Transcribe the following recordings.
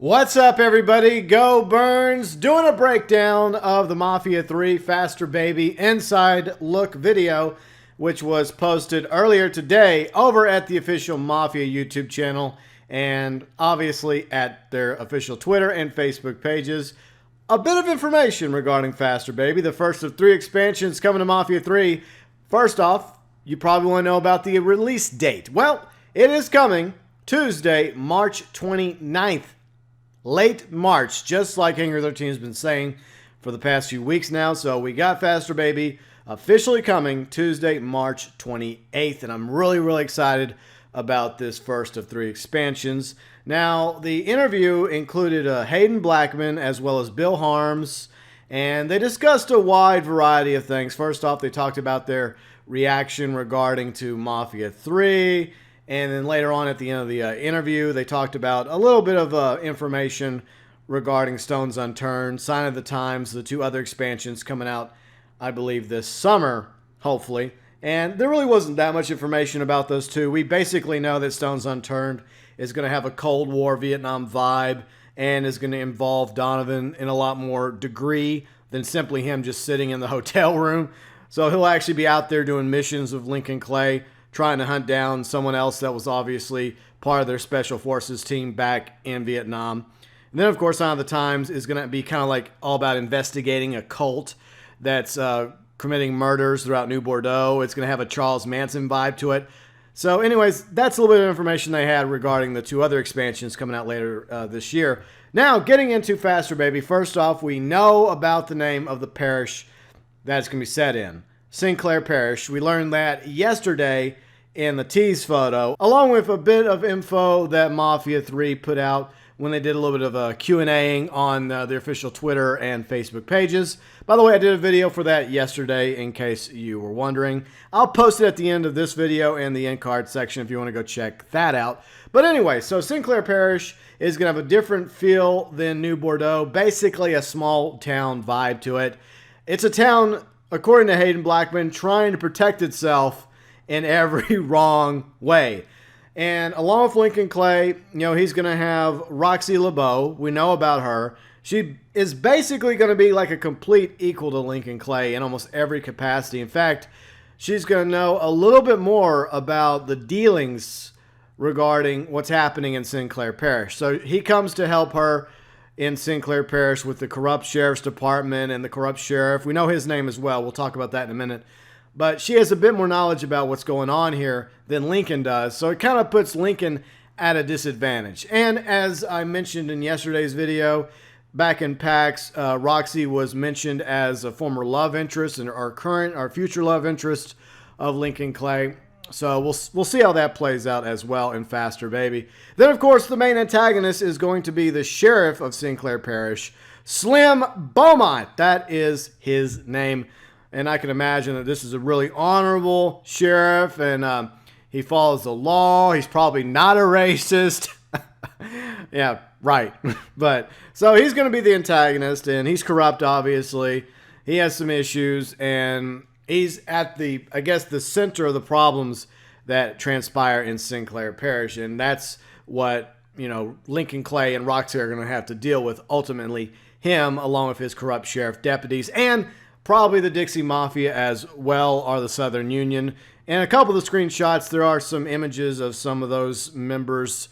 What's up, everybody? GeauxBurns doing a breakdown of the Mafia 3 Faster Baby Inside Look video, which was posted earlier today over at the official Mafia YouTube channel and obviously at their official Twitter and Facebook pages. A bit of information regarding Faster Baby, the first of 3 expansions coming to Mafia 3. First off, you probably want to know about the release date. Well, it is coming Tuesday, March 29th. Late March, just like Hangar 13 has been saying for the past few weeks now. So we got Faster Baby officially coming Tuesday, March 28th. And I'm really excited about this first of 3 expansions. Now, the interview included Hayden Blackman as well as Bill Harms. And they discussed a wide variety of things. First off, they talked about their reaction regarding to Mafia 3. And then later on at the end of the interview, they talked about a little bit of information regarding Stones Unturned, Sign of the Times, the 2 other expansions coming out, I believe, this summer, hopefully. And there really wasn't that much information about those 2. We basically know that Stones Unturned is going to have a Cold War Vietnam vibe and is going to involve Donovan in a lot more degree than simply him just sitting in the hotel room. So he'll actually be out there doing missions of Lincoln Clay, trying to hunt down someone else that was obviously part of their Special Forces team back in Vietnam. And then, of course, Sign of the Times is going to be kind of like all about investigating a cult that's committing murders throughout New Bordeaux. It's going to have a Charles Manson vibe to it. So anyways, that's a little bit of information they had regarding the 2 other expansions coming out later this year. Now, getting into Faster Baby, first off, we know about the name of the parish that it's going to be set in. Sinclair Parish. We learned that yesterday in the tease photo, along with a bit of info that Mafia 3 put out when they did a little bit of a Q&A on their official Twitter and Facebook pages. By the way, I did a video for that yesterday in case you were wondering. I'll post it at the end of this video in the end card section if you want to go check that out. But anyway, so Sinclair Parish is going to have a different feel than New Bordeaux. Basically a small town vibe to it. It's a town, according to Hayden Blackman, trying to protect itself in every wrong way. And along with Lincoln Clay, you know, he's going to have Roxy LeBeau. We know about her. She is basically going to be like a complete equal to Lincoln Clay in almost every capacity. In fact, she's going to know a little bit more about the dealings regarding what's happening in Sinclair Parish. So he comes to help her in Sinclair Parish with the corrupt sheriff's department and the corrupt sheriff. We know his name as well. We'll talk about that in a minute. But she has a bit more knowledge about what's going on here than Lincoln does. So it kind of puts Lincoln at a disadvantage. And as I mentioned in yesterday's video, back in PAX, Roxy was mentioned as a former love interest and our future love interest of Lincoln Clay. So we'll see how that plays out as well in Faster Baby. Then, of course, the main antagonist is going to be the sheriff of Sinclair Parish, Slim Beaumont. That is his name. And I can imagine that this is a really honorable sheriff, and he follows the law. He's probably not a racist. Yeah, right. But so he's going to be the antagonist, and he's corrupt, obviously. He has some issues, and he's at the, I guess, the center of the problems that transpire in Sinclair Parish. And that's what, you know, Lincoln Clay and Roxy are going to have to deal with ultimately. Him, along with his corrupt sheriff deputies, and probably the Dixie Mafia as well, are the Southern Union. And a couple of the screenshots, there are some images of some of those members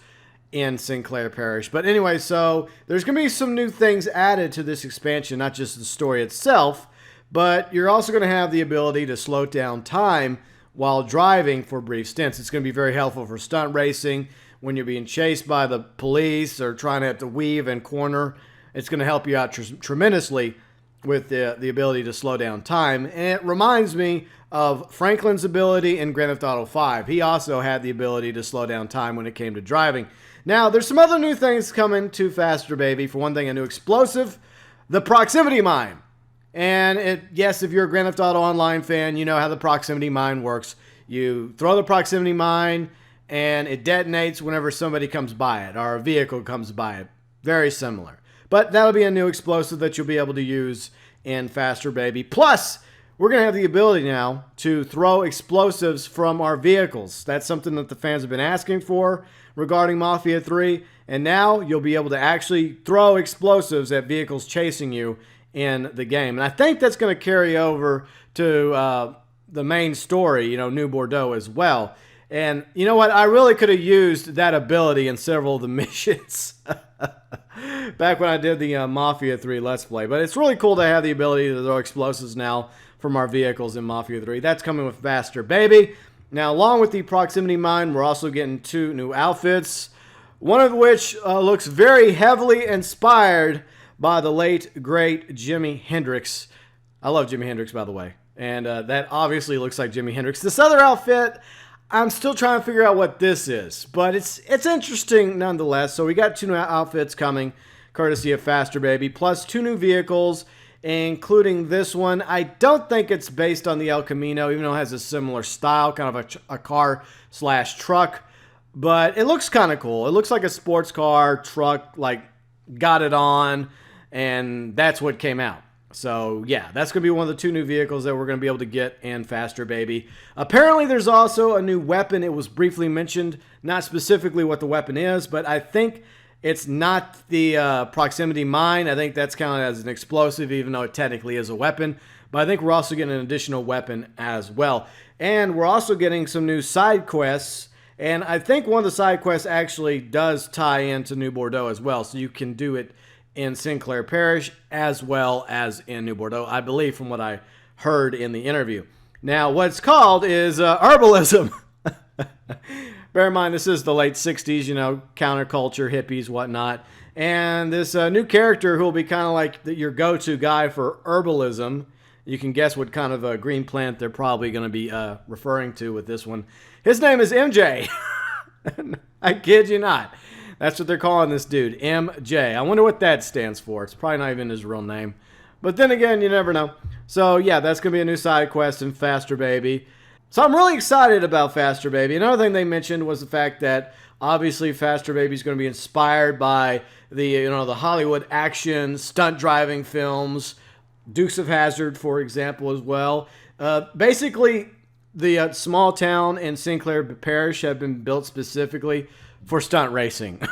in Sinclair Parish. But anyway, so there's going to be some new things added to this expansion, not just the story itself, but you're also going to have the ability to slow down time while driving for brief stints. It's going to be very helpful for stunt racing when you're being chased by the police or trying to have to weave and corner. It's going to help you out tremendously with the ability to slow down time. And it reminds me of Franklin's ability in Grand Theft Auto 5. He also had the ability to slow down time when it came to driving. Now, there's some other new things coming to Faster Baby. For one thing, a new explosive, the proximity mine. And yes, if you're a Grand Theft Auto Online fan, you know how the proximity mine works. You throw the proximity mine, and it detonates whenever somebody comes by it, or a vehicle comes by it. Very similar. But that'll be a new explosive that you'll be able to use in Faster Baby. Plus, we're going to have the ability now to throw explosives from our vehicles. That's something that the fans have been asking for regarding Mafia 3. And now you'll be able to actually throw explosives at vehicles chasing you in the game. And I think that's going to carry over to the main story, New Bordeaux as well. And you know what? I really could have used that ability in several of the missions back when I did the Mafia 3 Let's Play. But it's really cool to have the ability to throw explosives now from our vehicles in Mafia 3. That's coming with Faster Baby. Now, along with the proximity mine, we're also getting 2 new outfits, one of which looks very heavily inspired by the late, great Jimi Hendrix. I love Jimi Hendrix, by the way. And that obviously looks like Jimi Hendrix. This other outfit, I'm still trying to figure out what this is, but it's interesting nonetheless. So we got 2 new outfits coming, courtesy of Faster Baby, plus 2 new vehicles, including this one. I don't think it's based on the El Camino, even though it has a similar style, kind of a car/truck, but it looks kind of cool. It looks like a sports car, truck, like got it on, and that's what came out. So, yeah, that's going to be one of the 2 new vehicles that we're going to be able to get in Faster Baby. Apparently, there's also a new weapon. It was briefly mentioned, not specifically what the weapon is, but I think it's not the proximity mine. I think that's counted as an explosive, even though it technically is a weapon. But I think we're also getting an additional weapon as well. And we're also getting some new side quests. And I think one of the side quests actually does tie into New Bordeaux as well. So you can do it in Sinclair Parish as well as in New Bordeaux, I believe, from what I heard in the interview. Now, what it's called is herbalism. Bear in mind, this is the late 60s, counterculture, hippies, whatnot. And this new character who will be kind of like your go-to guy for herbalism. You can guess what kind of a green plant they're probably going to be referring to with this one. His name is MJ. I kid you not. That's what they're calling this dude, MJ. I wonder what that stands for. It's probably not even his real name. But then again, you never know. So, yeah, that's going to be a new side quest in Faster Baby. So I'm really excited about Faster Baby. Another thing they mentioned was the fact that obviously Faster Baby is going to be inspired by the the Hollywood action stunt driving films, Dukes of Hazzard, for example, as well. Basically, the small town in Sinclair Parish have been built specifically for stunt racing.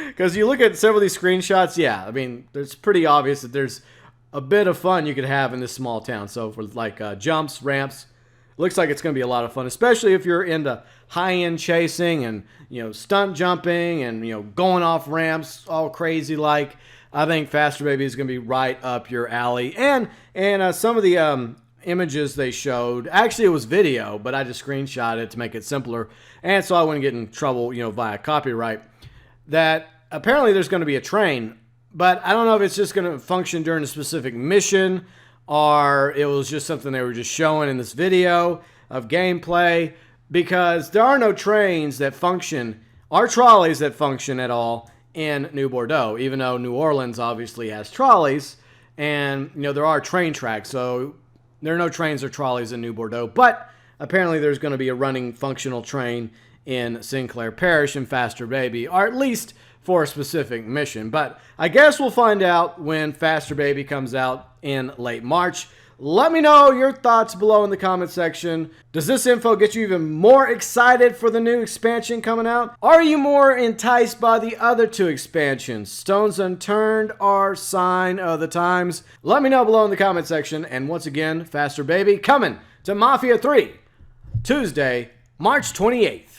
Because you look at several of these screenshots, yeah, I mean, it's pretty obvious that there's a bit of fun you could have in this small town. So for like jumps, ramps, looks like it's going to be a lot of fun, especially if you're into high-end chasing and, stunt jumping and, going off ramps all crazy like. I think Faster Baby is going to be right up your alley. And some of the images they showed, actually it was video, but I just screenshot it to make it simpler. And so I wouldn't get in trouble, via copyright. That apparently there's going to be a train, but I don't know if it's just going to function during a specific mission or it was just something they were just showing in this video of gameplay, because there are no trains that function, or trolleys that function at all in New Bordeaux, even though New Orleans obviously has trolleys, and there are train tracks, so there are no trains or trolleys in New Bordeaux, but apparently there's going to be a running functional train in Sinclair Parish and Faster Baby, or at least for a specific mission. But I guess we'll find out when Faster Baby comes out in late March. Let me know your thoughts below in the comment section. Does this info get you even more excited for the new expansion coming out? Are you more enticed by the other 2 expansions, Stones Unturned or Sign of the Times? Let me know below in the comment section. And once again, Faster Baby coming to Mafia 3, Tuesday, March 28th.